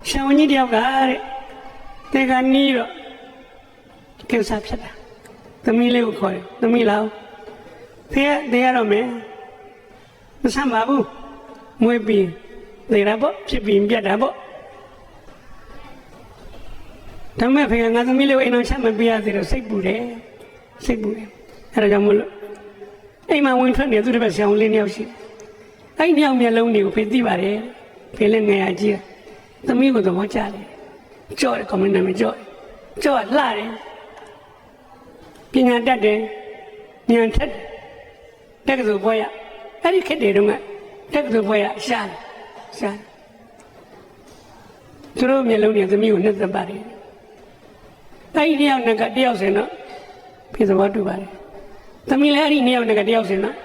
ရှောင်းကြီးတယောက်ကတဲ့တေကနီးတော့ကိစ္စဖြစ်တာသမီးလေးကိုခေါ်တယ်သမီးလာဖေးတေရတော့မယ်မဆမ်းပါဘူးမွေးပြီးသေတာပေါ့ဖြစ်ပြီးပြတ်တာပေါ့ဒါမဲ့ဖေကငါသမီးလေးကိုအိမ်အောင်ချက်မပေးရသေးတော့စိတ်ပူတယ်စိတ်ပူတယ်အဲဒါကြောင့်မို့လို့အိမ်မှာဝင်ထွက်နေသူတစ်ပတ်ဆရာဝန်လေးနှစ်ယောက်ရှိအဲ့နှစ်ယောက်မျက်လုံးတွေကိုဖေသိပါတယ်ဖေလည်းငယ်ရကြီးသမီးကိုသဘောကျတယ်ကြော့တယ်ကွန်မန့်နာမည်ကြော့လှတယ်ပညာတတ်တယ်ဉာဏ်ထက်တယ်တက္ကသိုလ်ဘွဲ့ရအဲ့ဒီခေတ်တွေတုန်းကတက္ကသိုလ်ဘွဲ့ရရှားသူတို့မျက်လုံးတွေသမီးကိုနှစ်သက်ပါတယ်အဲ့ဒီနှစ်ယောက်နဲ့ကတယောက်စင်တော့ဖေသဘောတူပါတယ်သမီးလည်းအဲ့ဒီနှစ်ယောက်နဲ့ကတယောက်စင်တော့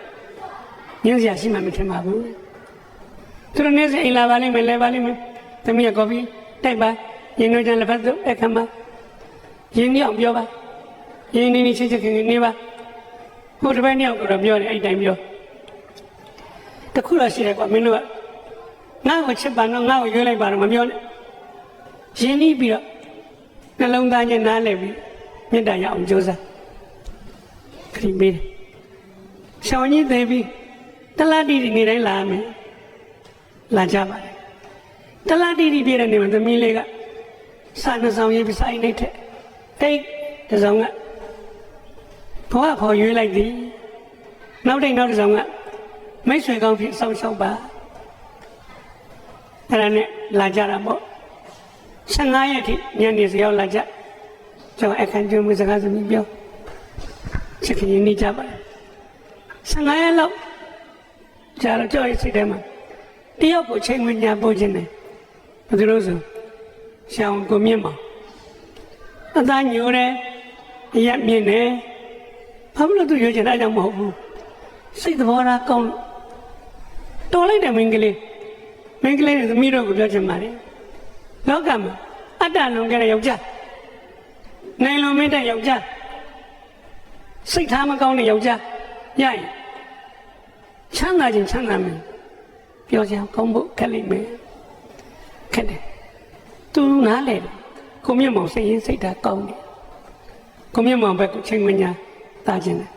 ညှင်းစရာရှိမှမထင်ပါဘူးသူတို့နေ့စဉ်အိမ်လာပါလိမ့်မယ်လဲပါလိမ့်မယ်သမီးကကော်ဖီတိုက်ပါရင်းနှီးချမ်းလက်ဖက်သုတ်အခမ်းပါရင်းနှီးအောင်ပြောပါရင်းနှီးချစ်ခင်နေပါဟိုတစ်ပတ်နှစ်ယောက်ကတော့ပြောတယ်အဲ့တိုင်းပြောတခုတော့ရှိတယ်ကွာမင်းတို့ကငါ့ကိုချစ်ပါတော့ငါ့ကိုရွေးလိုက်ပါတော့မပြောနဲ့ရင်းနှီးပြီးတော့နှလုံးသားချင်းနားလည်ပြီးမေတ္တာရအောင်ကြိုးစားခရီးပေးတယ်ရှောင်းကြီးသေးပြီးတလားတီနေတိုင်းလာမယ်လာကြပါတယ်တလားတီပြည့်တဲ့နေမှာသမီးလေးကစာနှဆောင်ရေးပြီးစာအိမ်နဲ့ထက်တိတ်တစ်ဆောင်ကဘဝခေါ်ရွေးလိုက်သည်နောက်တစ်ဆောင်ကမိတ်ဆွေကောင်းဖြစ်စောင့်ရှောက်ပါအဲ့ဒါနဲ့လာကြတာပေါ့15ရက်ထိညနေစရောက်လာကြကျွန်တော်အခန်းကျွေးမှုစကားသမီးပြောချစ်ခင်နေကြပါ15ရက်လောက်ကြာတော့ကြောက်ရစိတ်ထဲမှာတယောက်ကိုချိန်ဝင်ညာပို့ခြင်းနဲ့ဘယ်သူလို့ဆိုရှောင်းကိုမြင့်မောင်အသားညိုတယ်အရက်မြင့်တယ်ဘာလို့သူရွေးချယ်တာကြောင့်မဟုတ်ဘူးစိတ်သဘောထားကောင်းတော်လိုက်တယ်မင်းကလေးတွေသမီးတို့ကိုပြောချင်ပါတယ်လောကမှာအတ္တလွန်ခဲ့တဲ့ယောက်ျားနိုင်လွန်မင်းတဲ့ယောက်ျားစိတ်ထားမကောင်းတဲ့ယောက်ျားရရင်ချမ်းသာခြင်းချမ်းသာမယ်ပြောချင်ကောင်းဖို့ခက်လိမ့်မယ်ခက်တယ်သူနားလေကိုမြင့်မောင်စိတ်ရင်းစိတ်ဓာတ်ကောင်းတယ်ကိုမြင့်မောင်ဘက်ကချိန်မညာတာခြင်းတယ်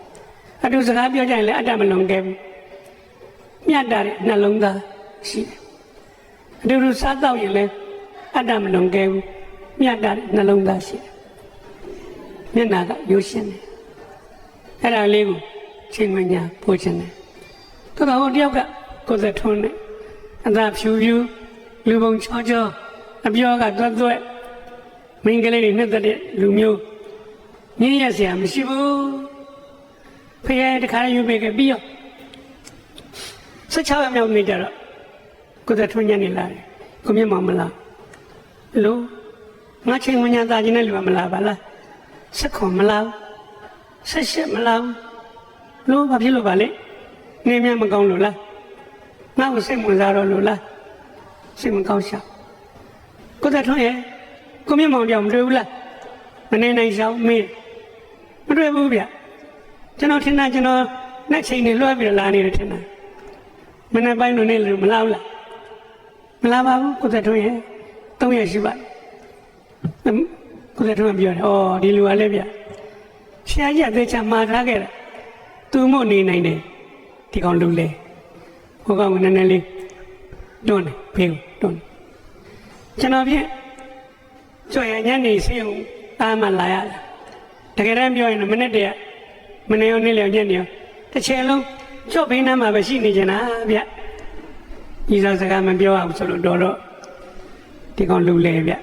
အတူစကားပြောကြရင်လည်းအတ္တမလွန်ခဲ့ဘူးမြတ်တာတဲ့နှလုံးသားရှိတယ်အတူစားတော့ရင်လည်းအတ္တမလွန်ခဲ့ဘူးမြတ်တာတဲ့နှလုံးသားရှိတယ်မျက်နာကရိုးရှင်းတယ်အဲ့ဒါလေးကိုချိန်မညာပို့ခြင်းတယ်တော်တော်တယောက်ကကိုယ်စထွန်းတယ်အသာဖြူလူပုံချောအပြောကသွက်မင်းကလေးတွေနှစ်သက်တဲ့လူမျိုးညင်းရစရာမရှိဘူးဖရဲတခါရွေးပေးခဲ့ပြီးရော16ရက်မြောက်နေကြတော့ကိုယ်စထွန်းညနေလာတယ်ကိုမြတ်မောင်မလားလို့ငါချိန်မညာသားခြင်းနဲ့လူကမလားပါလား19မလား18မလားလို့ဘာဖြစ်လို့ပါလဲနေမြမကောင်းလို့လားငါ့ကိုစိတ်ဝင်စားတော့လို့လားစိတ်မကောင်းရှာကိုသက်ထွန်းရဲ့ကိုမြင့်မောင်ပြောင်းမတွေ့ဘူးလားမနေနိုင်ရှောင်းမေးမတွေ့ဘူးဗျကျွန်တော်ထင်တာကျွန်တော်နဲ့ချိန်နေလွှဲပြီးလာနေတယ်ထင်တာမနေ့ပိုင်းလို့နေလို့မလာဘူးလားမလာပါဘူးကိုသက်ထွန်းရဲ့3ရက်ရှိပါကိုသက်ထွန်းပြောတယ်ဩဒီလူကလည်းဗျဆရာကြီးအသေးချာမှာထားခဲ့တာသူမို့နေနိုင်တယ်ဒီကောင်လူလေဟိုကောင်ကနည်းနည်းလေးတွန်းတယ်ဖေးတွန်းကျွန်တော်ဖြင့်ကြွရညနေစီအောင်အားမလာရလားတကယ်တမ်းပြောရင်မနေ့တည်းမနေ့ရောနေ့လျော်ညနေရောတစ်ချိန်လုံးကြော့ဘင်းနားမှာပဲရှိနေကြတာဗျဤစားစကားမပြောအောင်ဆိုလို့တော့ဒီကောင်လူလေဗျ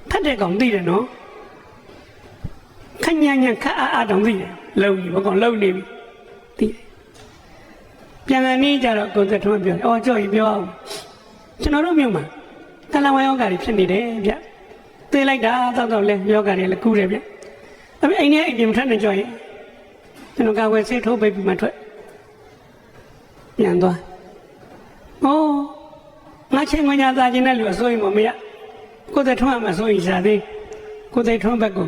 ဖတ်တဲ့ကောင်သိတယ်နော်ခညံခအားတောင်သိတယ်လုံပြီဘကောင်လုံနေပြီသိတယ်ပြန်လာနေကြတော့ကိုယ်သက်ထွန်းပြောတယ်အော်ကြော့ကြီးပြောအောင်ကျွန်တော်တို့မြို့မှာတလန်ဝါယောဂါတွေဖြစ်နေတယ်ဗျသိလိုက်တာတော့လဲယောဂါတွေလည်းကူးတယ်ဗျအဲ့အိမ်ထဲအိမ်ပြင်ထွက်နေကြရင်ကျွန်တော်ကာဝယ်ဆေးထိုးပေးပြီးမှထွက်ပြန်သွားဟောငါချင်းငညာသားချင်းတဲ့လူအစိုးရမမရကိုယ်သက်ထွန်းမှဆိုရင်ရှာသေးကိုယ်သက်ထွန်းဘက်က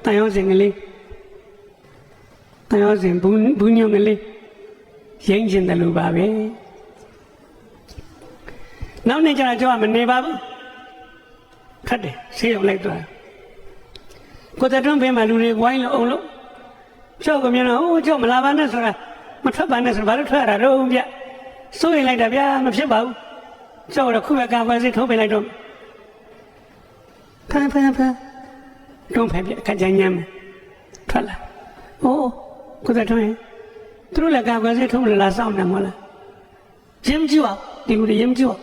တန်ရောစင်ကလေးတန်ရောစင်ဘူးညုံကလေးရင်းကျင်တယ်လို့ပါပဲနောက်နေ့ကျတော့ကျွန်တော်မနေပါဘူး ထတ်တယ်ဆေးရုံလိုက်သွားကိုသက်တွန်းဘေးမှာလူတွေဝိုင်းလို့အောင်လို့ကျောက်ကမြင်တော့ဟိုကျောက်မလာပါနဲ့ဆိုတာမထွက်ပါနဲ့ဆိုဘာလို့ထွက်ရတာတော့ဗျစိုးရင်လိုက်တာဗျာမဖြစ်ပါဘူးကျောက်တော့ခုပဲကာကွယ်ဆေးထိုးပေးလိုက်တော့ဖန်တွန်းဖက်ပြအခါကျညမ်းထွက်လာဟိုကိုသက်တွန်းသူတို့လည်းကာကွယ်ဆေးထိုးမလားစောင့်နေမလားရင်းကြည့်ပါဒီလိုရင်းကြည့်ပါ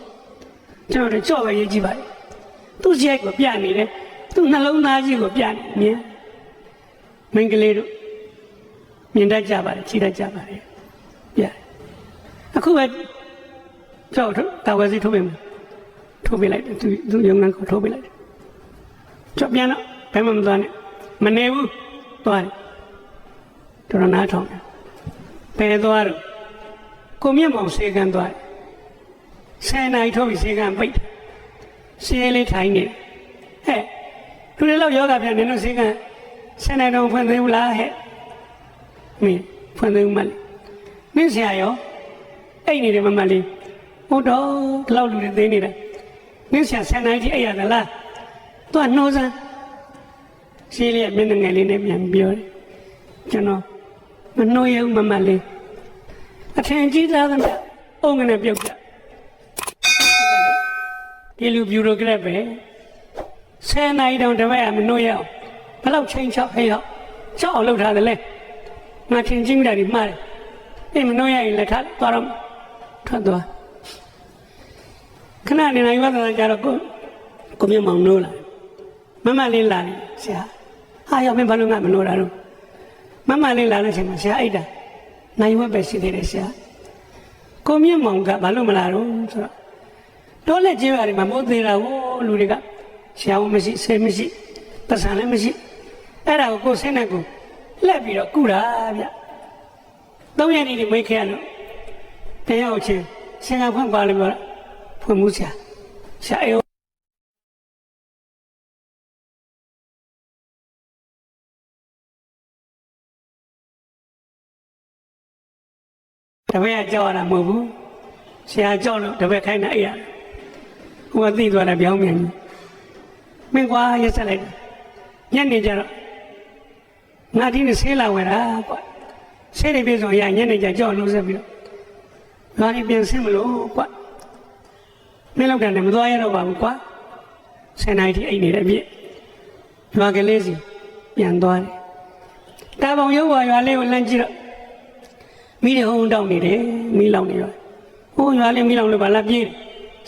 ကျွန်တော်တို့ကြော့ပဲရေးကြည့်ပါသူ့စရိုက်ကိုပြနေတယ်သူ့နှလုံးသားကြီးကိုပြနေမြင်မင်္ဂလေးတို့မြင်တတ်ကြပါတယ်ခြိတတ်ကြပါတယ်ပြအခုပဲကြောက်တော့တာဝစီထိုးပေးမယ်ထိုးပေးလိုက်တယ်သူယုံနှံကိုထိုးပေးလိုက်တယ်ကြောက်ပြန်တော့ဘယ်မှမသွားနဲ့မနေဘူးသွားတယ်တော်နာထောင်းတယ်ဘယ်သွားတော့ကိုမြတ်မောင်စေကန်းသွားတယ်10 နာရီထိုးပြီးစေကန်းပိတ်စေးလေးထိုင်နေဟဲ့သူတွေတော့ယောဂပြန်နေလို့စေကန်း10 နာရီတော့ဖွင့်သေးဘူးလားဟဲ့မင်းဖွင့်သေးဘူးမလေးမင်းဆရာရောအဲ့နေတယ်မမလေးဟုတ်တော့ဒီလောက်လူတွေသိနေတာမင်းဆရာ10 နာရီထိအဲ့ရသလားသူကနှိုးစမ်းစေးလေးကမျက်နှာငယ်လေးနဲ့ပြန်ပြောတယ်ကျွန်တော်မနှိုးရဘူးမမလေးအထင်ကြီးသားသမျှအုံကနေပြုတ်ကြဒီလူဗျူရိုကရက်ပဲ10 နာရီတောင်တပည့်ကမနှိုးရအောင်ဘယ်လောက်ချိန်ချောက်ဟဲ့ရောက်ချောက်အောင်လုပ်ထားတယ်လေငါထင်ချင်းကြတယ်မှားတယ်အေးမနှိုးရရင်လက်ထသွားတော့ထွက်သွားခဏနေနိုင်ပါတော့ကြတော့ကိုမြတ်မောင်နှိုးလာမမလေးလာတယ်ဆရာဟာရောက်မင်းဘာလို့ငါမနှိုးတာတော့မမလေးလာလို့ချိန်မှာဆရာအိတ်တာနိုင်ဝက်ပဲရှိသေးတယ်ဆရာကိုမြတ်မောင်ကဘာလို့မလာတော့ဆိုတော့တော့လက်ကျေးပါတယ်မှာမိုးသေးတာဟိုလူတွေကဆရာဝန်မရှိဆေးမရှိပတ်စံလည်းမရှိအဲ့ဒါကိုဆင်းနဲ့ကိုလက်ပြီးတော့ကုတာဗျ3 ရက်နေမိတ်ခဲရလို့တယောက်ချင်းဆင်ကဖွင့်ပါလို့ပြောတာဖွင့်မှုဆရာအေးတပည့်ကကြောက်ရတာမဟုတ်ဘူးဆရာကြောက်လို့တပည့်ခိုင်းတာအဲ့ရဟိုကသိသွားတယ်ပြောင်းပြန်မင်းကွာရက်ဆက်လိုက်ညနေကျတော့ငါဒီနေ့ဆေးလာဝယ်တာကွာဆေးတွေပြည့်စုံရညနေကျကြောက်လို့ဆက်ပြီးတော့ငါဒီပြန်ဆင်းမလို့ကွာမင်းလောက်တယ်မသွားရတော့ပါဘူးကွာ10 နာရီထိအိတ်နေတယ်ပြည့်ရွာကလေးစီပြန်သွားတယ်တာပေါင်ရုပ်ရွာလေးကိုလမ်းကြည့်တော့မိတွေဟုံးတောက်နေတယ်မိလောင်နေတော့ဟိုရွာလေးမိလောင်လို့ပါလားပြေး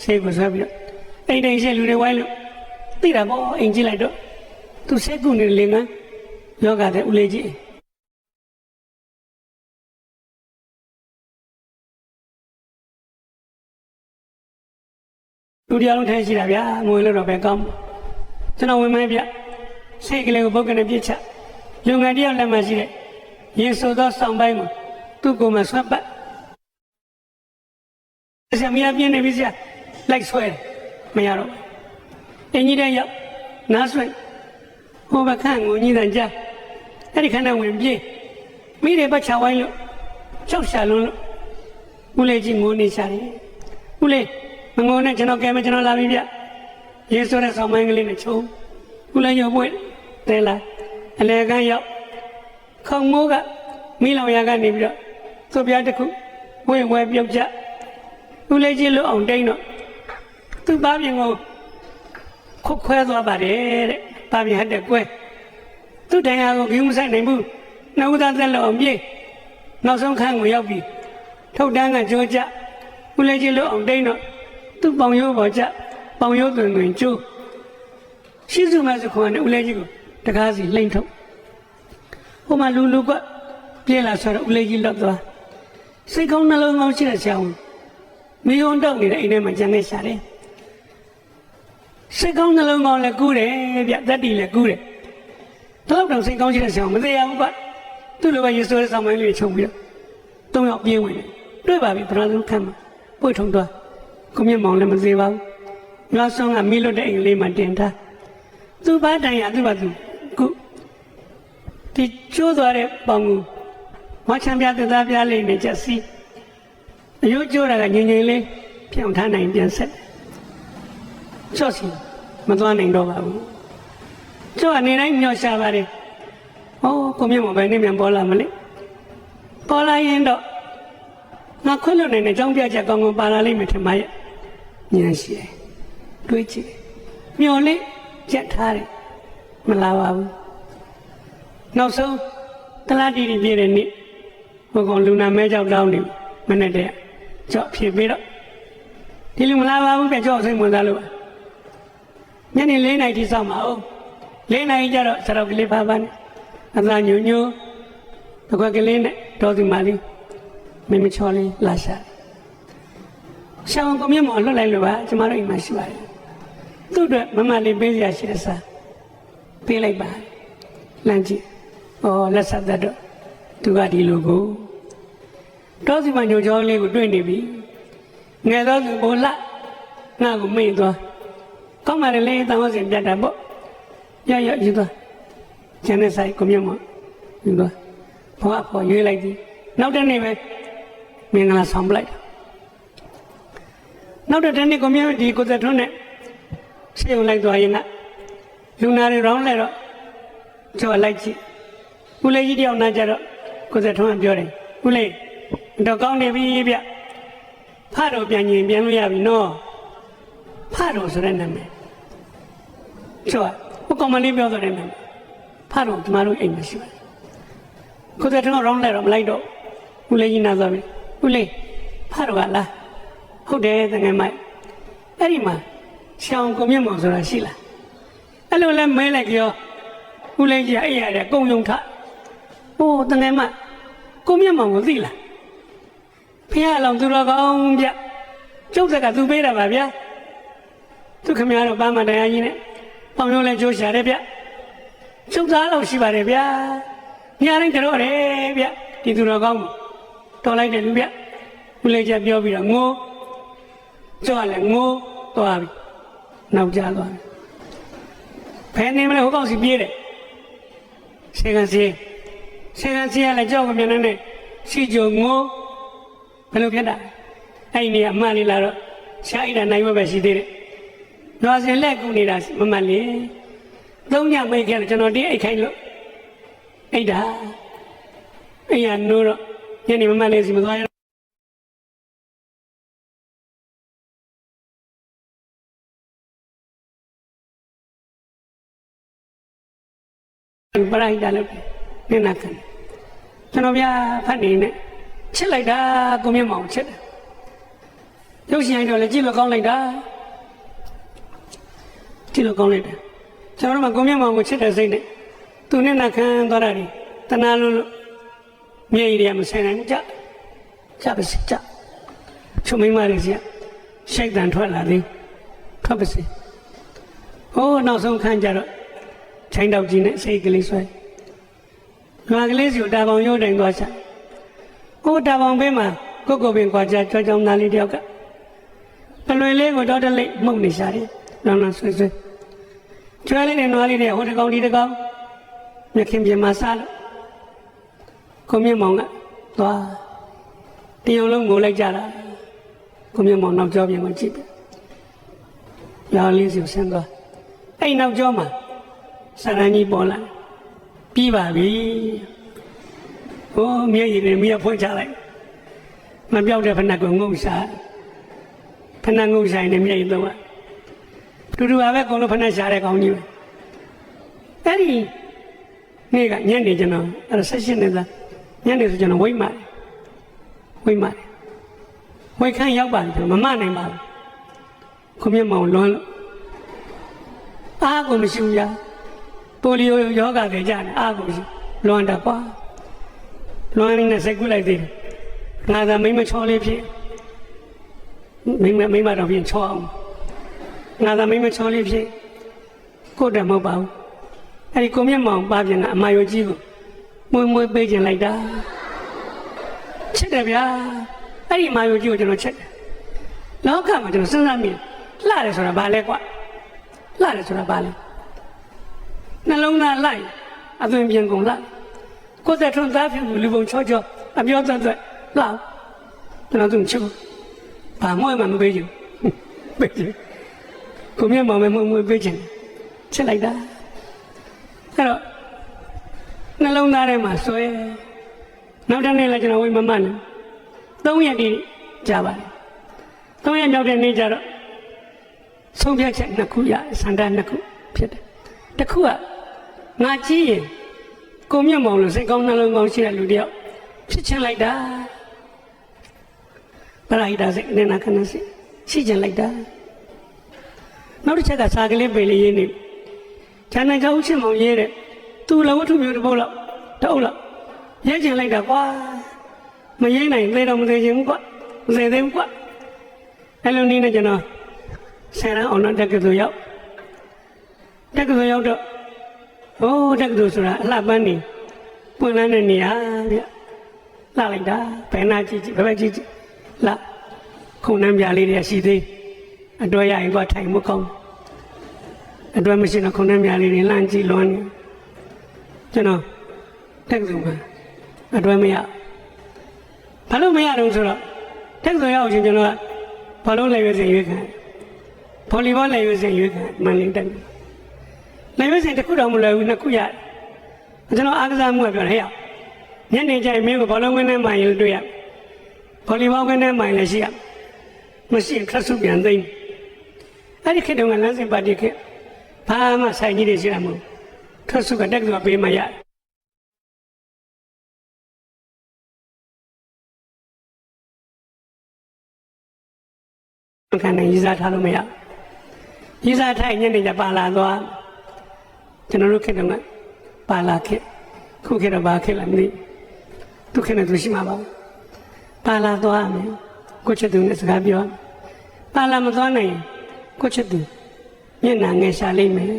ဆေးကိုဆွဲပြီးတော့အိမ်တိမ်ရှက်လူတွေဝိုင်းလို့သိတာပေါ့အိမ်ကြည့်လိုက်တော့သူဆေးကုနေလေငန်းယောဂတဲ့ဦးလေးကြီးလူတရားလုံးထိုင်ရှိတာဗျာငွေလို့တော့ပဲကောင်းကျွန်တော်ဝင်မဲဗျစိတ်ကလေးကိုပုတ်ကနေပြစ်ချလူငယ်တယောက်လက်မှရှိတဲ့ရေဆိုသောစောင်းပိုင်းကိုသူ့ကိုယ်မှာဆွတ်ပတ်ဆရာမရပြင်းနေပြီဆရာလိုက်ဆွဲမရတော့အင်းကြီးတဲ့ရောက်နားဆွဲဟိုဘခန့်ငုံကြီးတန်ကြအဲ့ဒီခဏဝင်ပြေးမိတွေပတ်ချဝိုင်းလို့ကြောက်ရှာလုံးလို့ဦးလေးကြီးငိုနေရှာတယ်ဦးလေးမငိုနဲ့ကျွန်တော်ကဲမကျွန်တော်လာပြီဗျရေဆိုတဲ့ဆောင်မိုင်းကလေးနဲ့ချုံဦးလေးရုပ်ပွင့်တဲလာအလဲကန်းရောက်ခေါင်းမိုးကမိလောင်ရကနေပြီးတော့သူ့ပြားတစ်ခုဝဲပြုတ်ကြဦးလေးကြီးလွတ်အောင်တိန်တော့သူ့သားပြင်ကိုခုတ်ခွဲသွားပါတယ်တဲ့သားပြင်ဟတ်တဲ့ကွဲသူ့တရားကိုဂိမ်းမဆိုင်နိုင်ဘူးနှုတ်သားသက်လို့အောင်ပြေးနောက်ဆုံးခန်းကိုရောက်ပြီးထုတ်တန်းကကြိုးကြဦးလေးကြီးလွတ်အောင်တိန်တော့သူ့ပေါင်ရိုးပေါ်ကြပေါင်ရိုးတွင်ကျိုးရှိစုမဲ့စခွန်နဲ့ဦးလေးကြီးကိုတကားစီလှိမ့်ထုတ်ဟိုမှာလူကပြေးလာဆိုတော့ဦးလေးကြီးလွတ်သွားစိတ်ကောင်းနှလုံးကောင်းရှိတဲ့ဆရာဝန်မယုံတော့နေတဲ့အိမ်ထဲမှာကျန်နေရှာတယ်စိတ်ကောင်းနှလုံးကောင်းလည်းကူးတယ်ဗျတတ်တည်လည်းကူးတယ်တော့တော့စိတ်ကောင်းရှိတဲ့ဆရာဝန်မသေးရဘူးကွာသူ့လိုပဲရေဆိုးတဲ့ဆောင်မိုင်းလေးချုပ်ပြီးတော့3 ယောက်ပြေးဝင်တယ်တွေ့ပါပြီပထမဆုံးခန်းမှာပွေထုံသွားကိုမြင့်မောင်လည်းမသေးပါဘူးငါဆောင်ကမိလွတ်တဲ့အိမ်လေးမှာတင်ထားသူ့ဘာတိုင်ရသူ့ဘာသူခုဒီကျိုးသွားတဲ့ပေါင်ကိုမချမ်းပြတဲ့သားပြားလေးနဲ့ချက်စီးအယိုးကျိုးတာကငြိမ်ငြိမ်လေးဖြောင်းထားနိုင်ပြန်ဆက်ချော့စီ မသွားနိုင်တော့ပါဘူးကျော်အနေတိုင်းညှော့ရှာပါတယ်ဟောကိုမြတ်မောင်ပဲနေမြန်ပေါ်လာမလဲပေါ်လာရင်တော့ငါခွင့်လွှတ်နိုင်တဲ့အကြောင်းပြချက်ကောင်းကောင်းပါလာလိမ့်မယ်ထင်ပါရဲ့ဉာဏ်ရှိတယ်တွေးကြည့်မျော်လင့်ချက်ထားတယ်မလာပါဘူးနောက်ဆုံးတလားတီတီပြည့်တဲ့နေ့ဟိုကောင်လူနာမဲကြောက်တောင်းနေမနဲ့တဲ့ကြောက်ဖြစ်ပြီးတော့ဒီလူမလာပါဘူးပြကြောက်စိတ်ဝင်စားလို့ညနေ၄နာရီထိစောင့်ပါဦး၄နာရီကျတော့စရောက်ကလေးဖားပါနဲ့အသာညိုညိုတကွက်ကလေးနဲ့တော်သူမလေးမင်းမချောလေးလာရှာရှောင်းကိုမြတ်မောင်လွတ်လိုက်လို့ပါကျမတို့အိမ်မှာရှိပါတယ်သူ့အတွက်မမလေးပေးစရာရှိတဲ့စားပေးလိုက်ပါလမ်းကြည့်ဩလက်ဆက်သက်တော့သူကဒီလိုကိုတော်သူမညိုချောလေးကိုတွေ့နေပြီငယ်တော့သူဘိုလငါ့ကိုမေ့သွားကောင်းပါလေတောင်းစင်ပြတ်တာပေါ့ရယူသွားကျန်တဲ့ဆိုင်ကိုမြတ်မောင်ယူသွားဘောကပေါ်ရွေးလိုက်သည်နောက်တဲ့နေ့ပဲမင်္ဂလာဆောင်ပလိုက်နောက်တဲ့နေ့ကိုမြတ်ဒီကိုသက်ထွန်းနဲ့ဆေးရုံလိုက်သွားရင်ကလူနာတွေရောင်းလိုက်တော့ကျော်လိုက်ကြည့်ဦးလေးကြီးတယောက်နာကြတော့ကိုသက်ထွန်းကပြောတယ်ဦးလေးတော့ကောင်းနေပြီဗျဖတော်ပြန်ရင်ပြန်လို့ရပြီနော်ဖတော်ဆိုတဲ့နာမည်ကျော်ဟိုကောင်မလေးပြောတဲ့နာမည်ဖတော်ကျမတို့အိမ်မှာရှိပါတယ်ကိုသက်ထွန်းကရောင်းလိုက်တော့မလိုက်တော့ဦးလေးကြီးနာသွားပြီဦးလေးဖတော်ကလားဟုတ်တယ်တကယ်မိုက်အဲ့ဒီမှာရှောင်းကိုမြတ်မောင်ဆိုတာရှိလားအဲ့လိုလဲမဲလိုက်ကြောဦးလေးကြီးအဲ့ရတယ်ကုံယုံထဟိုတကယ်မိုက်ကိုမြတ်မောင်ကိုသိလားဖះလောင်သူတော်ကောင်းဗျကျုပ်ဆက်ကသူပေးတာပါဗျာသူခမရတော့ပါမတရားကြီးနဲ့ပေါင်ရုံးလဲကြိုးရှာတယ်ဗျကျုပ်သားလောက်ရှိပါတယ်ဗျာညာတိုင်းကြော့တယ်ဗျဒီသူတော်ကောင်းတော်လိုက်တယ်လူဗျဦးလေးကြီးပြောပြီးတော့ငိုကြောက်လဲငိုသွားပြီနောက်ကျသွားပြီဖယ်နေမလဲဟိုကောင်စီပြေးတယ်ဆေကန်စီကလည်းကြောက်ကမြန်နေစီကြုံငိုဘယ်လိုဖြစ်တာအဲ့ဒီနေရာအမှန်လေးလာတော့ရှားအိတ်တာနိုင်မပဲရှိသေးတယ်။ရွာစင်လက်ကူနေတာမမှန်လေ။သုံးညမိတ်ခဲ့တယ်ကျွန်တော်ဒီအိတ်ခိုင်းလို့အိတ်တာအိမ်ရနိုးတော့ညနေမမှန်လေးစီမသွားရပရိုက်တာလို့နေနာခံကျွန်တော်ဗျာဖတ်နေနဲ့ချစ်လိုက်တာကိုမြတ်မောင်ချစ်တယ်ရုပ်ရှင်တော့လည်းကြည့်လို့ကောင်းလိုက်တာကြည့်လို့ကောင်းလိုက်တယ်ကျွန်တော်တို့ကကိုမြတ်မောင်ကိုချစ်တဲ့စိတ်နဲ့သူနဲ့နာခံသွားတာဒီတနာလို့မျက်ရည်တွေကမဆင်နိုင်ကြပါစေကြချုံမိမတွေစီရှိုက်တန်ထွက်လာသေးထွက်ပါစေဟိုးနောက်ဆုံးခန်းကြတော့ချိုင်းတောက်ကြီးနဲ့စိတ်ကလေးဆွဲငါကလေးစီကိုတာပေါင်ရိုးတိုင်သွားချဟိုတာပေါင်ဘေးမှာကိုပင်ကွာကြကြောကြောင်သားလေးတယောက်ကပလွယ်လေးကိုတော့တလိမ့်မှုတ်နေရှာတယ်လောင်လောင်ဆွဲကျွဲလေးနဲ့နွားလေးနဲ့ဟိုတကောင်ဒီတကောင်မြခင်ပြင်မှာစားလို့ကိုမြင့်မောင်ကသွားတရုံလုံးငိုလိုက်ကြတာကိုမြင့်မောင်နောက်ကျောပြင်ကိုကြည့်ပြရောင်လေးစီကိုဆင်းသွားအဲ့နောက်ကျောမှာစရန်ကြီးပေါ်လာပြီးပါပြီဟိုးမျက်ရည်တွေမြဖွင့်ချလိုက်မပြောက်တဲ့ဖဏကိုငုံစားဖဏငုံဆိုင်နဲ့မျက်ရည်တော့တူတူပါပဲကုန်လို့ဖဏရှာတဲ့ကောင်းကြီးပဲအဲ့ဒီနေ့ကညနေကျွန်တော်အဲ့ဒါ16နှစ်သားညနေဆိုကျွန်တော်ဝိတ်မာဝိတ်ခန်းရောက်ပါပြီမမနိုင်ပါဘူးခွန်မြတ်မောင်လွန်းလို့အားကိုမရှိဘူးလားပိုလီယိုယောဂတွေကြတယ်အားကိုမရှိလွန်းတာကွာလွန်းနေတဲ့စိတ်ကူးလိုက်သေးတယ်ငါသာမိမချောလေးဖြစ်မိမတော့ပြင်ချောအောင်ငါသာမိမချောလေးဖြစ်ကိုယ်တည်းမဟုတ်ပါဘူးအဲ့ဒီကိုမြတ်မောင်ပါပြင်ကအမယိုကြီးကိုမွေးပေးခြင်းလိုက်တာချစ်တယ်ဗျာအဲ့ဒီအမယိုကြီးကိုကျွန်တော်ချစ်တယ်လောကမှာကျွန်တော်စဉ်းစားမိလှတယ်ဆိုတာဘာလဲကွာလှတယ်ဆိုတာဘာလဲနှလုံးသားလိုက်အသွင်ပြင်ကုန်လိုက်ကိုယ်သက်ထွန်းသားဖြစ်လူပုံချောချောအပြောသက်သက်လောက်ကျွန်တော်သူ့ချစ်ဘာမှမပေးချင်ပေးချင် ကိုမျက်မှောင်မဲ့မွေပေးချင်ချစ်လိုက်တာအဲ့တော့နှလုံးသားထဲမှာဆွဲနောက်တစ်နေ့လည်းကျွန်တော်ဝိမမနဲ့3 ရက်တိကြာပါတယ်3 ရက်မြောက်တဲ့နေ့ကျတော့ဆုံးဖြတ်ချက်2 ခုရစန္ဒ2 ခုဖြစ်တယ်တစ်ခုကငါကြည့်ရင်ကိုမျက်မှောင်လို့စိတ်ကောင်းနှလုံးကောင်းရှိတဲ့လူတယောက်ဖြစ်ချင်လိုက်တာပရိဒါစိတ်နဲ့နာခဏစိတ်ရှိချင်လိုက်တာနောက်တစ်ချက်ကစာကလေးပေလေးရေးနေဌာနကြောင့်ချင်းမောင်ရေးတဲ့သူ့လဝတ္ထုမျိုးတစ်ပုတ်လောက်တအုပ်လောက်ရေးချင်လိုက်တာကွာမရေးနိုင်သေးတော့မသေးချင်ဘူးကွာမသေးသေးဘူးကွာအဲ့လိုနည်းနဲ့ကျွန်တော်ဆယ်တန်းအောင်တော့တက္ကသိုလ်ရောက်တော့တက္ကသိုလ်ဆိုတာအလှပန်းနေပွင့်လန်းတဲ့နေရာဗျလှလိုက်တာဘယ်နာကြည့်ဘယ်ကြည့်လှခုံနှမ်းပြလေးတွေရှိသေးအတွဲရရင်ကထိုင်မကောင်းအတွဲမရှိတော့ခုံနှမ်းပြလေးတွေလှမ်းကြည့်လွမ်းနေကျွန်တော်တက္ကသိုလ်မှာအတွဲမရဘာလို့မရတော့ဆိုတော့တက္ကသိုလ်ရောက်ချင်းကျွန်တော်ကဘာလို့လဲရွေးစင်ရွေးခံဗော်လီဘောလည်းရွေးစင်ရွေးခံမန်လင်းတက်လည်းရွေးစင်တစ်ခုတော့မလွယ်ဘူး2 ခုရတယ်ကျွန်တော်အားကစားမှုကပြောတယ်ဟဲ့ညနေကျရင်မင်းကဘောလုံးကွင်းထဲမှာရင်တွေ့ရဗော်လီဘောကွင်းထဲမှာလည်းရှိရမရှိခက်စုပြန်သိမ်းအဲ့ဒီခေတ်တုန်းကလမ်းစဉ်ပါတီခေတ်ဘာမှဆိုင်ကြီးတွေရှိရမလို့ခက်စုကတက်ကပေးမှရခံနိုင်ရေးစားထားလို့မရရေးစားထိုင်ညနေကျပါလာသွားကျွန်တော်တို့ခေတ်တုန်းကပါလာခေတ်ခုခေတ်တော့ဘာခေတ်လဲမသိသူခေတ်နဲ့သူရှိမှာပါပါလာသွားမယ်ကိုချစ်သူနဲ့စကားပြောပါလာမသွားနိုင်ကိုချစ်သူမျက်နှာငယ်ရှာလိမ့်မယ်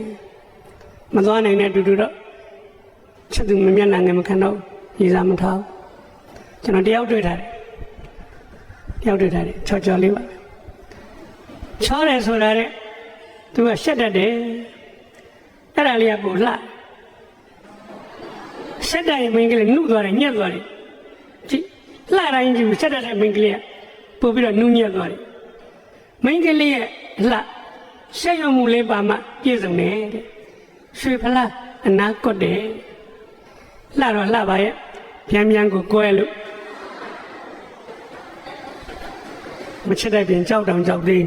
မသွားနိုင်တဲ့အတူတူတော့ချစ်သူမမျက်နှာငယ်မခံတော့ရေးစားမထားကျွန်တော်တယောက်တွေ့ထားတယ်ချောချောလေးပါချောတယ်ဆိုတာတဲ့သူကရှက်တတ်တယ်အဲ့ဒါလေးကပိုလှရှက်တဲ့မိန်းကလေးနှုတ်သွားတယ်ညက်သွားတယ်ကြည့်လှတိုင်းကြည့်ရှက်တဲ့မိန်းကလေးကပို့ပြီးတော့နှုတ်ညက်သွားတယ်မိန်းကလေးရဲ့လှရှက်ရွံ့မှုလေးပါမှပြည့်စုံတယ်တဲ့ရွှေဖလားအနာကွတ်တယ်လှတော့လှပါရဲ့ပြန်ကိုကွဲလို့မချစ်တဲ့ပြင်ကြောက်တောင်ကြောက်သေး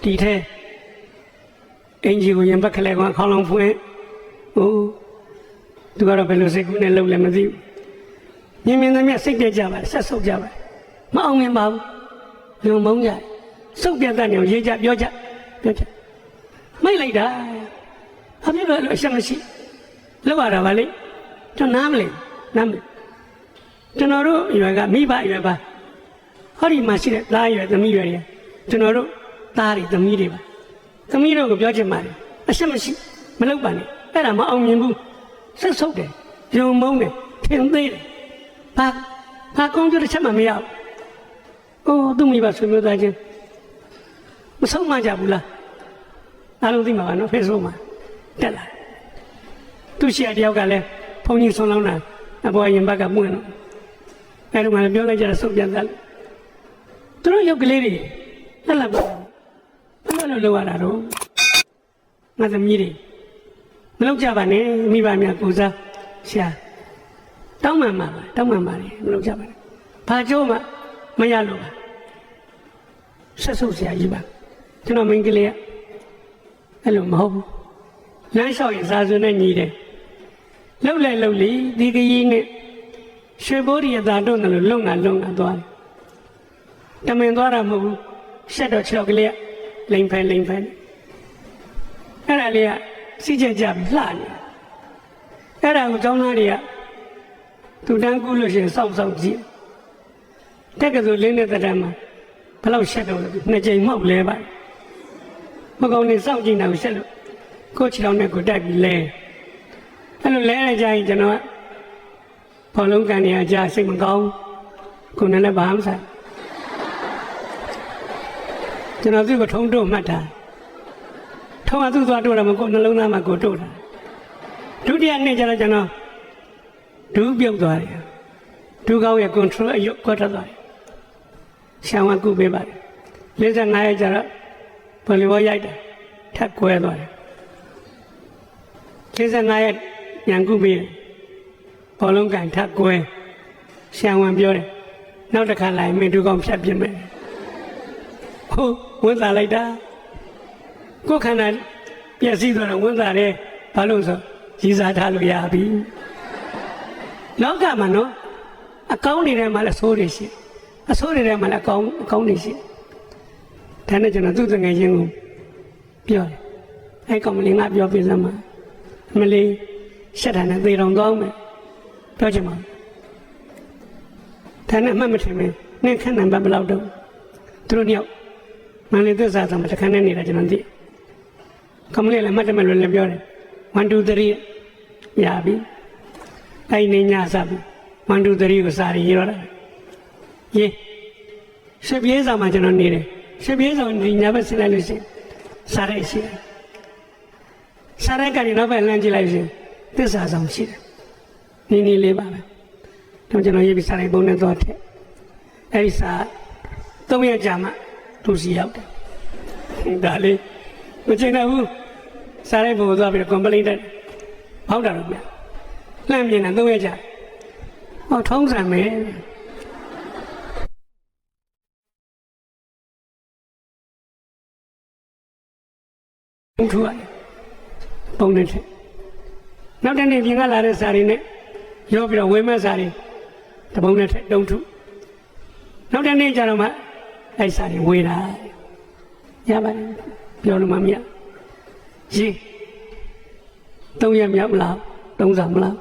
ဒီထဲအင်ဂျီကိုရင်ဘက်ခလဲကခေါင်းလုံးဖွင့်သူကတော့ဘယ်လိုစိတ်ကူးနဲ့လှုပ်လဲမသိဘူးမြင်သမီးစိတ်ပြကြပါဆက်ဆုပ်ကြပါမအောင်မြင်ပါဘူးလုံမုန်းကြစုပ်ပြတ်တဲ့နေရေးကြပြောကြမိတ်လိုက်တာအပြည့်တော့အရှက်မရှိလောက်ရတာပါလေကျွန်တော်နားမလဲကျွန်တော်တို့ရွယ်ကမိဘရွယ်ပါဟောဒီမှာရှိတဲ့သားရွယ်သမီးရွယ်တွေကျွန်တော်တို့သားတွေသမီးတွေပါသမီးတို့ကိုပြောချင်ပါတယ်အရှက်မရှိမလုပ်ပါနဲ့အဲ့ဒါမအောင်မြင်ဘူးဆက်ဆုပ်တယ်ယုံမုန်းတယ်ထင်သေးတယ်ဘာကောင်းကျိုးတစ်ချက်မှမရဘူးသူ့မိဘဆွေမျိုးသားချင်းမဆုံးမကြဘူးလားအားလုံးသိမှာပါနော် Facebook မှာတက်လာသူရှိတဲ့တယောက်ကလည်းဘုန်းကြီးဆုံးလောင်းတာအပေါ်ရင်ဘက်ကပွင့်တော့အဲ့တော့မှပြောလိုက်ကြတာဆုပ်ပြန်တယ်သူတို့ရုပ်ကလေးတွေလက်လက်ပါဘယ်လိုလုပ်ရတာတော့ငါသမီးတွေမလုပ်ကြပါနဲ့မိဘများကိုစားရှာတောင်းမှန်ပါတယ်မလုပ်ကြပါနဲ့ဘာကြိုးမှမရလို့ပါဆက်ဆုပ်စရာကြီးပါကျွန်တော်မင်းကလေးကအဲ့လိုမဟုတ်ဘူးလမ်းလျှောက်ရင်စာစွန်းနဲ့ညီတယ်လှုပ်လေဒီကကြီးနဲ့ရွှေဘိုးရီအသာတွန်းတယ်လို့လုံငါသွားတယ်တမင်သွားတာမဟုတ်ဘူးရှက်တော့6ကလေးကလိန်ဖဲအဲ့ဒါလေးကစီးချက်ကြပြီးလှနေအဲ့ဒါကိုကျောင်းသားတွေကသူတန်းကူးလို့ရှိရင်စောင့်ကြည့်တက်ကဆိုလင်းတဲ့တန်းမှာဘယ်လောက်ရှက်တော့လဲ2 ကြိမ်မှောက်လဲပါမကောင်းနေစောင့်ကြည့်တာကိုရှက်လို့ကိုချီတော်နဲ့ကိုတက်ပြီးလဲအဲ့လိုလဲရကြရင်ကျွန်တော်ကဘောလုံးကန်နေအကြစိတ်မကောင်းခုနလည်းဘာမှမဆိုင်ကျွန်တော်သူ့ကိုထုံးတော့မှတ်တာထုံးကသူ့သွားတို့တာမကိုနှလုံးသားမှာကိုတို့တာဒုတိယနေ့ကျတော့ကျွန်တော်ဒူးပြုတ်သွားတယ်ဒူးကောင်းရဲ့ control အယုတ်ကွက်ထွက်သွားတယ်ရှောင်းကကုပေးပါတယ်55ရက်ကျတော့ဘ ဘောလီဘောရိုက်တယ်ထက်ကွဲသွားတယ်55ရက်ညံကုပြီးဘောလုံးကန်ထက်ကွဲရှံဝင်ပြောတယ်နောက်တစ်ခါလာရင်မင်းတို့ကောင်ဖြတ်ပြစ်မယ်ဟုတ်ဝန်သာလိုက်တာကိုယ်ခန္ဓာပျက်စီးသွားတော့ဝန်သာတယ်ဘာလို့ဆိုရည်စားထားလို့ရပြီလောကမှာနော်အကောင်းတွေထဲမှာလည်းဆိုးတွေရှိအဆိုးတွေထဲမှာလည်းအကောင်းတွေရှိဒါနဲ့ကျွန်တော်သူ့တငယ်ချင်းကိုပြောတယ်အဲ့ကောင်မလေးငါပြောပြစမ်းပါအမလေးရှက်တာနဲ့သေတော်ကောင်းမယ်ပြောချင်ပါဒါနဲ့အမှတ်မထင်ဘူးနင့်ခက်နံပါတ်ဘယ်လောက်တော့သူတို့တယောက်မန္တလေးသစ္စာဆောင်မှာတစ်ခါနဲ့နေတာကျွန်တော်သိကောင်မလေးလည်းမှတ်တယ်မလို့လည်းပြောတယ်1 2 3ရပြီအဲ့နေညစပြီ1 2 3ကိုစာရရေးတော့တယ်ရေးရှစ်ပြေးဆောင်မှာကျွန်တော်နေတယ်ရှစ်ပြေးဆောင်ဒီညဘက်ဆင်းလိုက်လို့ရှိရင်စာရိုက်ရှိတယ်စာရိုက်ကနေနောက်ဘက်လှမ်းကြည့်လိုက်ရှင်သစ္စာဆောင်ရှိတယ်နီလေးပါပဲတော့ကျွန်တော်ရေးပြီးစာရိုက်ပုံနဲ့သွားထည့်အဲ့ဒီစာ3ရက်ကြာမှသူစီရောက်တယ်ဒါလေးမချိန်တော့ဘူးစာရိုက်ပုံကိုသွားပြီးတော့ complaint တက်ဟောက်တာတော့ဗျလှမ်းမြင်တာ3ရက်ကြာဟောထုံးစံမယ်ထူရတယ်ပုံနဲ့ထည့်နောက်တနေ့ပြင်ကလာတဲ့စာရီနဲ့ရောပြီးတော့ဝေမက်စာရီတပုံနဲ့ထည့်တုံးထုနောက်တနေ့ကျတော့မှအဲ့စာရီဝေတာရပါတယ်ပြောလို့မမရရေး3ရက်မြောက်မလား3ဆောင်မလား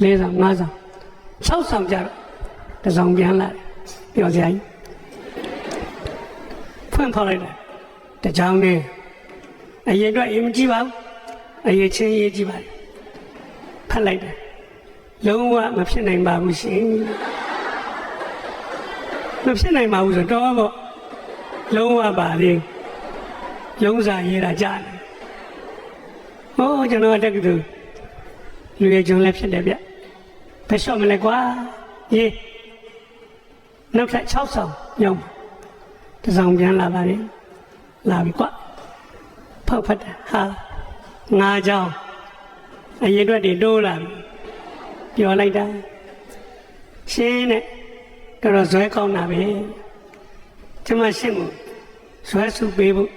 4ဆောင်5ဆောင်6ဆောင်ကြတော့တဆောင်ပြန်လာတယ်ပြောစရာကြီးဖွင့်ဖောက်လိုက်တယ်တကြောင်နဲ့အရင်တော့အရင်မကြည့်ပါဘူးအရင်ချင်းရေးကြည့်ပါလေဖတ်လိုက်တယ်လုံးဝမဖြစ်နိုင်ပါဘူးရှင်မဖြစ်နိုင်ပါဘူးဆိုတော့ပေါ့လုံးဝပါလေရုံးစာရေးတာကြားတယ်ဟောကျွန်တော်တက်ကတူလူရဲ့ဂျုံလည်းဖြစ်တယ်ဗျဘယ်လျှော့မလဲကွာရေးနောက်ထပ်6ဆောင်ရောက်တဆောင်ပြန်လာပါလေလာပြီကွာဖောက်ဖတ်တာဟာ9ကြောင်းအရင်အတွက်တွေတိုးလာပြောလိုက်တာရှင်းနဲ့တော့ဇွဲကောင်းတာပဲကျွန်မရှင်းကိုဇွဲစုပေးဖို့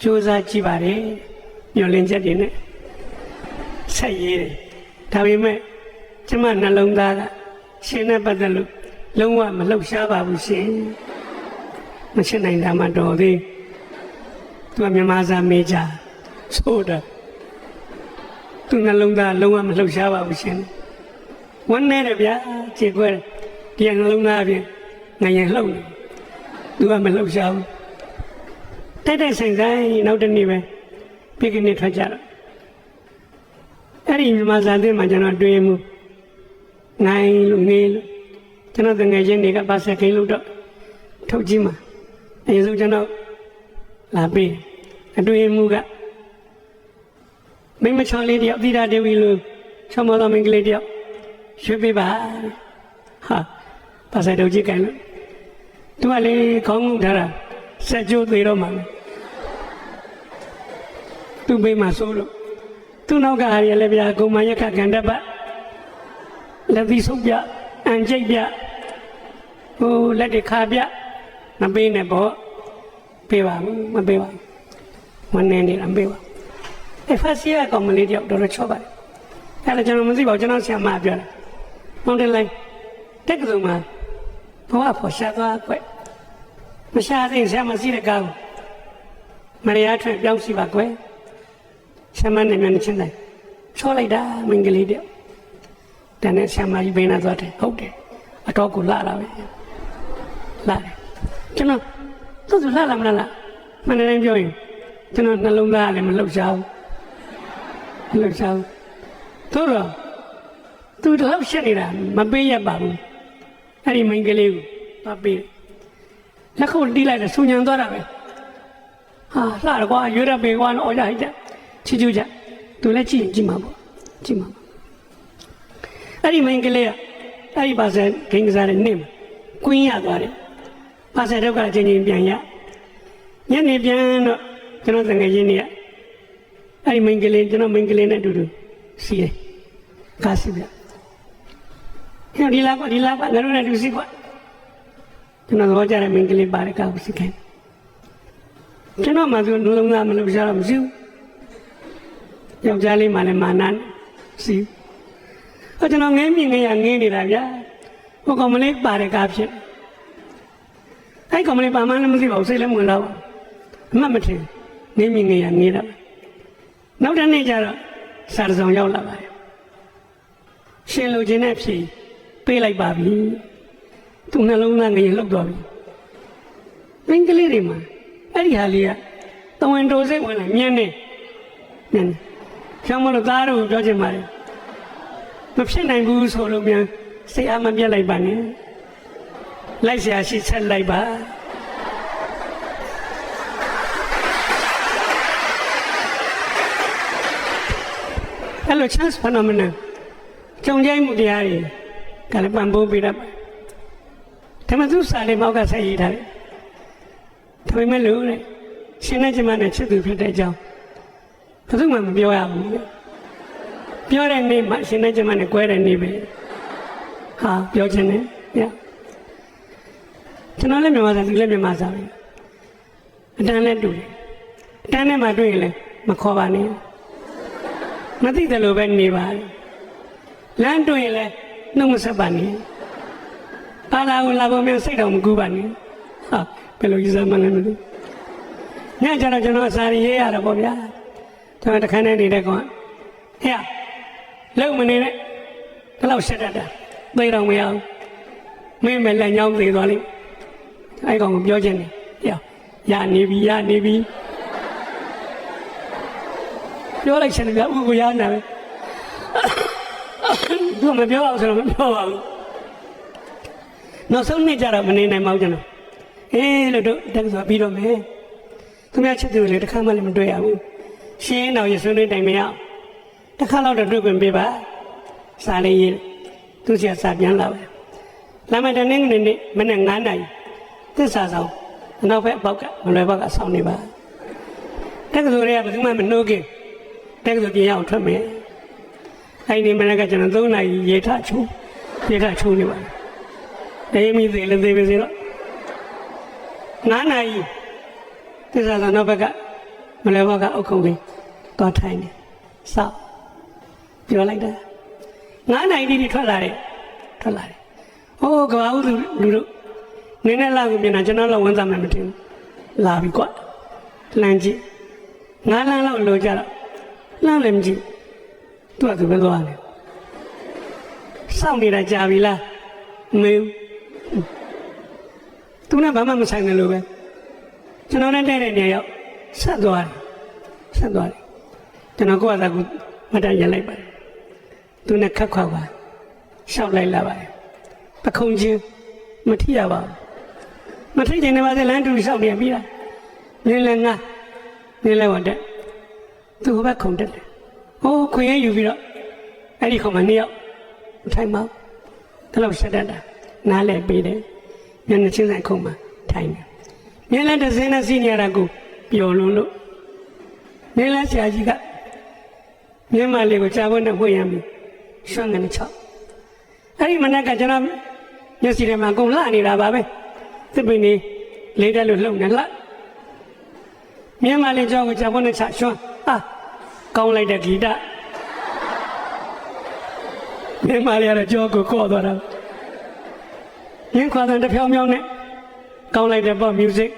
ကြိုးစားကြည့်ပါတယ်ညှော်လင်းချက်တွေနဲ့ဆက်ရေးတယ်ဒါပေမဲ့ကျွန်မနှလုံးသားကရှင်းနဲ့ပတ်သက်လို့လုံးဝမလှုပ်ရှားပါဘူးရှင်မရှင်းနိုင်တာမှတော်သေးသူကမြန်မာစာမေးကြဆိုတာသူနှလုံးသားလုံးဝမလှုပ်ရှားပါဘူးရှင်ဝမ်းနဲ့ဗျာခြေခွဲဒီနှလုံးသားအပြင်ငရင်လှုပ်နေသူကမလှုပ်ရှားဘူးတိုက်ဆိုင်ဆိုင်နောက်တနေ့ပဲပြည့်ကနေထွက်ကြတော့အဲ့ဒီမြန်မာစာသင်မှာကျွန်တော်တွေ့မှုငိုင်းလို့ငေးလို့ကျွန်တော်တငယ်ချင်းတွေကပါဆက်ခိန်လို့တော့ထုတ်ကြည့်မှာအရင်ဆုံးကျွန်တော်လာပြီးအတွေ့အမှုကမိမချောင်းလေးတယောက်သီတာဒေဝီလို့ချောင်းမတော်မင်္ဂလေးတယောက်ရွှေပေးပါဟာပါဆက်ထုတ်ကြည့်ကြလို့သူကလေခေါင်းငုံထားတာဆက်ကြိုးသေးတော့မှာသူ့ဘေးမှာစိုးလို့သူ့နောက်ကဟာရလည်းဗျာဂုံမရက်ခကန္တပတ်လက်သီးဆုပ်ပြအန်ကျိတ်ပြဟိုလက်တွေခါပြမပေးနဲ့ပေါ့ပေးပါမပေးပါမနေနေမပေးပါအဲ့ဖတ်စီရကောင်မလေးတယောက်တော်တော်ချော့ပါတယ်အဲ့ဒါကျွန်တော်မသိပါဘူးကျွန်တော်ဆရာမပြောတာမောင်တယ်လိုက်တက်ကစုံမှာဘဝဖို့ရှာသွားကွမရှာသေးဆရာမရှိတဲ့ကောင်မရရထွန်းပြောင်းစီပါကွဆရာမနဲ့မြန်ချင်းတိုင်းချောလိုက်တာမင်္ဂလေးတယောက်တန်တဲ့ဆရာမကြီးဘိန်းလာသွားတယ်ဟုတ်တယ်အတော့ကိုလာတာပဲလာတယ်ကျွန်တော်သူ့လာမလားမနေ့တိုင်းပြောရင်ကျွန်တော်နှလုံးသားလည်းမလှုပ်ရှားဘူးမလှုပ်ရှားဘူးသို့တော့သူတော့ရှက်နေတာမပေးရပါဘူးအဲ့ဒီမင်္ဂလေးကိုပါပေးလက်ခုပ်တီးလိုက်တယ်ဆူညံသွားတာပဲဟာလှရကွာရွရပေကွာတော့ရဟိတ်ချီချူကြသူလည်းကြည့်ရင်ကြည့်မှာပေါ့ကြည့်မှာအဲ့ဒီမင်္ဂလေးကအဲ့ဒီပါစံဂိမ်းကစားတဲ့နေ့မှာကွင်းရသွားတယ်ပါစံတော့ကအချင်းချင်းပြန်ရ ညနေပြန်တော့ကျွန်တော်တငယ်ချင်းတွေကအဲ့ဒီမိန်းကလေးကျွန်တော်မိန်းကလေးနဲ့အတူတူစီးတယ်ကားစီးပြဟဲ့ဒီလာကွာငါတို့နဲ့တူစီးကွာကျွန်တော်တော့ကြားတဲ့မိန်းကလေးပါတယ်ကားကိုစီးခိုင်းကျွန်တော်မှသူလူလုံးသားမလို့ရှားတော့မရှိဘူးယောက်ျားလေးမှလည်းမာနစီးကျွန်တော်ငင်းနေတာဗျာဟိုကောင်မလေးပါတယ်ကားဖြစ်အဲ့ကောင်မလေးပါမှလည်းမသိပါဘူးစိတ်လည်းမဝင်တော့ဘူးအမှတ်မထင်ငင်းတာနောက်တစ်နေ့ကျတော့စာတစောင်ရောက်လာပါတယ်ရှင်လူချင်းနဲ့ဖြေပေးလိုက်ပါပြီသူနှလုံးသားငရင်လှုပ်သွားပြီမင်းကလေးတွေမှာအဲ့ဒီဟာလေးကတဝင်တိုစိတ်ဝင်လာမြင်နေကျောင်းမလို့သားတို့ပြောချင်ပါတယ်မဖြစ်နိုင်ဘူးဆိုလို့ပြန်စိတ်အားမပြတ်လိုက်ပါနဲ့လိုက်เสียရှိဆက်လိုက်ပါအဲ့လို chance phenomenon ကြုံကြိုက်မှုတရားတွေကလည်းပံ့ပိုးပေးတတ်ပါတယ်ဒါမှသူစာလေးမောက်ကဆက်ရေးထားတယ်ဒါပေမဲ့လို့ရှင်နဲ့ကျမနဲ့ချစ်သူဖြစ်တဲ့အကြောင်းဘယ်သူမှမပြောရဘူးပြောတဲ့နေ့မှရှင်နဲ့ကျမနဲ့꿰တဲ့နေ့ပဲဟာပြောချင်တယ်ညကျွန်တော်လည်းမြန်မာစာသူလည်းမြန်မာစာပဲအတန်းလည်းတူတယ်အတန်းထဲမှာတွေ့ရင်လည်းမခေါ်ပါနဲ့မသိတယ်လို့ပဲနေပါလမ်းတွေ့ရင်လည်းနှုတ်မဆက်ပါနဲ့ဘာလာကိုလာဖို့မျိုးစိတ်တော်မကူပါနဲ့ဟာဘယ်လိုကြီးစားမှလည်းမသိညကျတော့ကျွန်တော်အစာရေးရတာပေါ့ဗျာကျွန်တော်တခန်းနဲ့နေတဲ့ကောင်ဟဲ့လုံမနေနဲ့ဘယ်လောက်ဆက်တတ်တာသိတော့မရဘူးမင်းပဲလက်ညောင်းသေးသွားလိမ့်အဲ့ကောင်ကိုပြောချင်တယ်ရနေပြီပြောလိုက်ချင်တယ်ဗျဥကိုရနာပဲသူမပြောအောင်ဆိုတော့မပြောပါဘူးနောက်ဆုံးနေ့ကျတော့မနေနိုင်ပါဘူးကျွန်တော်လို့တို့တက်ဆိုပြီးတော့မယ်သူများချစ်သူတွေတခါမှလည်းမတွေ့ရဘူးရှင်းတော့ရဆွေးနွေးတိုင်မရတခါတော့တွေ့ခွင့်ပေးပါစာလေးရေးသူစီစာပြန်လာပဲလာမတဲ့နေ့နေ့မနေ့9 နာရီသစ္စာဆောင်နောက်ဘက်အပေါက်ကမလွယ်ပေါက်ကဆောင်းနေပါတက္ကသိုလ်တွေကဘယ်သူမှမနှိုးခင်တက္ကသိုလ်ပြင်ရအောင်ထွက်မယ်အဲ့ဒီမနေ့ကကျွန်တော်3 နာရီရေထချိုးနေပါတေးမိသေးလည်းသေးပါစေတော့9 နာရီသစ္စာဆောင်နောက်ဘက်ကမလွယ်ပေါက်ကအုတ်ခုံလေးသွားထိုင်နေစောက်ပြောလိုက်တာ9 နာရီတိထွက်လာတယ်ဟိုးကဘာဦးလူတို့နင်းနဲ့လာကိုပြင်တာကျွန်တော်လည်းဝန်စားမှမထင်ဘူးလာပြီကွာလမ်းကြည့်9 လမ်းလောက်လိုကြတော့လမ်းလည်းမကြည့်သူကသူပဲသွားတယ်စောင့်နေတာကြာပြီလားမေးသူနဲ့ဘာမှမဆိုင်တယ်လို့ပဲကျွန်တော်နဲ့တဲ့နေရာရောက်ဆက်သွားတယ်ကျွန်တော်ကိုယ့်အသာကိုမတန်ရလိုက်ပါတယ်သူနဲ့ခက်ခွာပါရှောက်လိုက်လာပါတယ်ပခုံးချင်းမထိရပါဘူးမထိချင်နေပါစေလမ်းတူရှောက်နေပြီလားနင်းလည်းဝတ်တဲ့သူဘက်ခုံတက်တယ်ဟိုးခွေရယူပြီးတော့အဲ့ဒီခုံမှာ2 ယောက်ထိုင်ပါတလောက်ဆက်တတ်တာနားလဲပေးတယ်ညနေချင်းဆိုင်ခုံမှာထိုင်တယ်မြင်းလည်းတစ်စင်းနဲ့စီးနေရတာကိုပျော်လွန်းလို့မြင်းလည်းဆရာကြီးကမြင်းမလေးကိုကြာဖို့နဲ့ဝှေ့ရမ်းပြီးရွှန်းနေချောက်အဲ့ဒီမနက်ကကျွန်တော်မျက်စိထဲမှာအကုန်လှနေတာပါပဲသစ်ပင်လေးလေးတက်လို့လှုပ်နေလှမြင်းမလေးကြောကိုကြာဖို့နဲ့ချရွှန်းကောင်းလိုက်တဲ့ဂီတမြင်းမလေးကတော့ကြောကိုခေါ်သွားတာမြင်းခွာတဲ့တဖြောင်းဖြောင်းနဲ့ကောင်းလိုက်တဲ့ပေါ့ music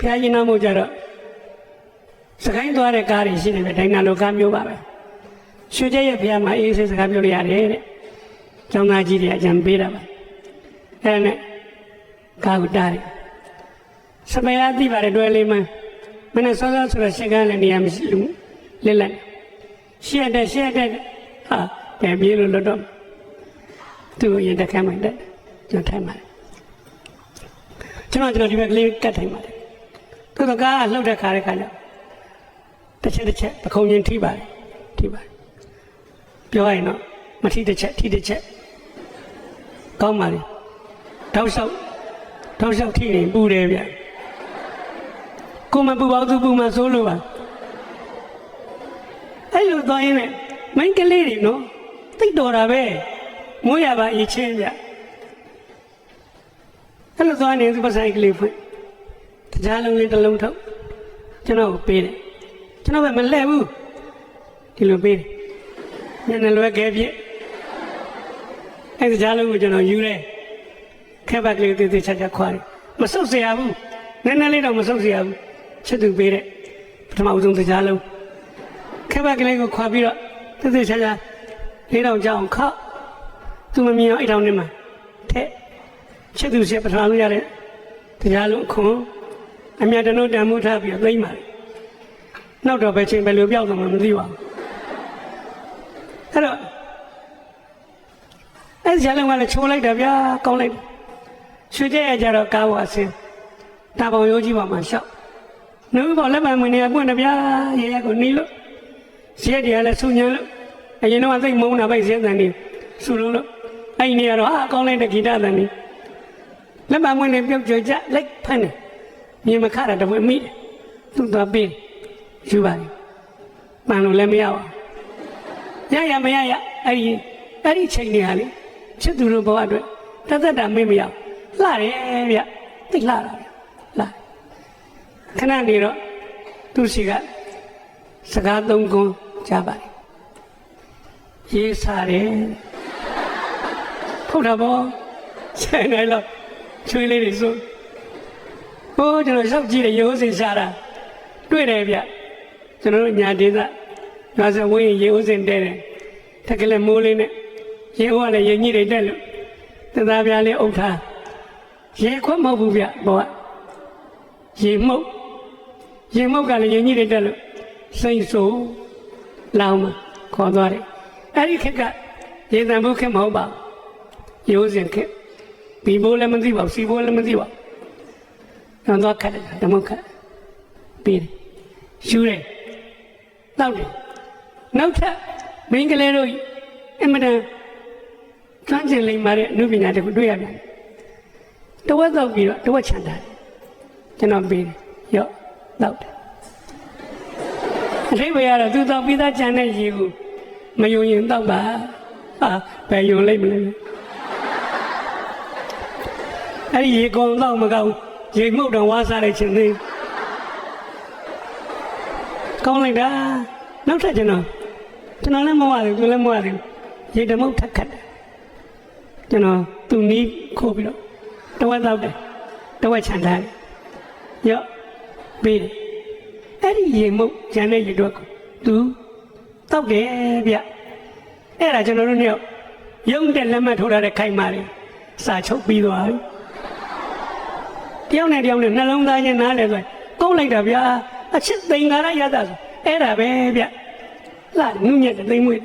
ဖျားရင်နာမို့ကြတော့စကိုင်းသွားတဲ့ကားတွေရှိနေပဲဒိုင်နာလိုကားမျိုးပါပဲရွှေကျက်ရဲ့ဖျားမှာအေးဆေးစကားပြောလို့ရတယ်တဲ့ကျောင်းသားကြီးတွေအကြံပေးတာပါအဲ့ဒါနဲ့ကားကိုတားတယ်စပယ်အားသိပါတယ်တွဲလေးမှမနဲ့စောစောဆိုတော့ရှင်းကားလည်းနေရာမရှိဘူးလက်လက်ရှင်းတဲ့ပြန်ပြေးလို့တော့သူ့ရင်တက်ခမ်းမှတက်ကျွန်တော်ထိုင်ပါတယ်ကျွန်တော်ဒီဘက်ကလေးကတ်ထိုင်ပါတယ်သူကကားလှုပ်တဲ့ခါကျတစ်ချက်ပခုံးချင်းထိပါတယ်ပြောရရင်တော့မထိတစ်ချက်ကောင်းပါလေတောက်လျှောက် ထောက်လျှောက်ထိနေပူတယ်ဗျကိုမပူပါဘူးသူပူမှစိုးလို့ပါအဲ့လိုသွားရင်လည်းမိန်းကလေးတွေနော်သိတော်တာပဲငိုးရပါအချင်းဗျအဲ့လိုသွားနေသူပဆိုင်ကလေးဖွင့်တရားလုံးလေးတစ်လုံးထုတ်ကျွန်တော်ကိုပေးတယ်ကျွန်တော်ပဲမလှဲ့ဘူးဒီလိုပေးတယ်ညနေလွယ်ခဲပြည့်အဲ့တရားလုံးကိုကျွန်တော်ယူတယ်ခဲဘက်ကလေးသေးသေးချာချာခွာတယ်မဆုပ်เสียဘူးနည်းနည်းလေးတော့မဆုပ်เสียဘူးချက်သူပေးတဲ့ပထမဦးဆုံးတရားလုံးခဲဘက်ကလေးကိုခွာပြီးတော့သေးသေးချာချာလေးတောင်ကြောအောင်ခောက်သူမမြင်အောင်အိတ်တောင်နဲ့မှာတဲ့ချက်သူချက်ပထမဆုံးရတဲ့တရားလုံးခွန်အမြတ်တနိုးတန်မှုထားပြီးတော့သိမ့်ပါလေနောက်တော့ပဲချင်းပဲလို့ပြောက်တော့မှမသိပါဘူးအဲ့တော့အဲ့ဒီချက်လုံးကလည်းချိုးလိုက်တယ်ဗျာကောင်းလိုက်ရွှေတဲ့ရကြတော့ကားဝါဆင်းတာပေါင်ရိုးကြီးပါမှရှောက်နှုတ်ပေါ်လက်ပံဝင်နေပွင့်တယ်ဗျာရဲရဲကိုနီးလို့ရှဲတရားလည်းဆူညံလို့အရင်တော့သိမုန်းတာပဲရှင်းတယ်နေဆူလို့အဲ့ဒီနေရာတော့ဟာကောင်းလိုက်တဲ့ဂီတတန်နေလက်ပံဝင်နေပြုတ်ကြကြလိုက်ဖမ်းတယ်မြင်မခတာတပွဲမိတယ်သူ့သွားပေးယူပါလေပန်လို့လည်းမရပါရရမရရအဲ့ဒီချိန်နေဟာလေချစ်သူတို့ဘဝအတွက်တသက်တာမေ့မရလှတယ်ဗျသိလှတာဗျလှခဏနေတော့သူစီကစကားသုံးခွန်းကြားပါလေရေးစားတယ်ဖုတ်တာပေါ့ဆိုင်နေတော့ချွေးလေးတွေဆိုဟိုကျွန်တော်ရှောက်ကြည့်တယ်ရိုးစင်ရှားတာတွေ့တယ်ဗျကျွန်တော်တို့ညာဒေသရွာစဝင်းရေဦးစင်တဲတယ်တက်ကလေးမိုးလေးနဲ့ရေဦးကလည်းရေညှိတွေတက်လို့သသားပြားလေးအုပ်ထားရေခွက်မဟုတ်ဘူးဗျဘောကရေမှုတ်ကလည်းရေညှိတွေတက်လို့စိတ်ဆိုးလောင်းမခေါ်သွားတယ်အဲ့ဒီခက်ကရေတံဘူးခက်မဟုတ်ပါဘူးရိုးစင်ခက်ဘီဘိုးလည်းမသိပါဘူးစီဘိုးလည်းမသိပါဘူးတော့ခက်တယ်ဓမ္မခက်ပြီးတယ်ယူတယ်တောက်တယ်နောက်ထပ်မင်းကလေးတို့အမတန်ကျွမ်းကျင်လိမ့်မာတဲ့အနုပညာတခုတွေ့ရပြန်တဝက်တော့ပြီးတော့တဝက်ချန်တာကျွန်တော်ပြီးတယ်ရော့တောက်တယ်အထိပ္ပယ်ကတော့သူတောက်ပြီးသားချန်တဲ့ရေကိုမယုံရင်တောက်ပါဟာဘယ်ယုံလိမ့်မလဲအဲ့ဒီရေကောင်တော့မကောင်းရေမှုတ်တော့ဝါစားလိုက်ခြင်းသေးကောင်းလိုက်တာနောက်ထပ်ကျွန်တော်လည်းမဝဘူးသူလည်းမဝဘူးရေတမုတ်ထက်ခတ်တယ်ကျွန်တော်သူနီးခိုးပြီးတော့တဝက်တောက်တယ်တဝက်ချန်ထားတယ်ရော့ပြီးတယ်အဲ့ဒီရေမှုတ်ကျန်တဲ့ရေတော့သူတောက်တယ်ဗျအဲ့ဒါကျွန်တော်တို့ညရုံတဲ့လက်မှတ်ထိုးထားတဲ့ခိုင်မာတွေစာချုပ်ပြီးသွားပြီတယောက်နဲ့နှလုံးသားချင်းနားလဲဆိုကောင်းလိုက်တာဗျာအချစ်သိင်္ဂါရရတာဆိုအဲ့ဒါပဲဗျလာနုညက်သိမ့်မွေး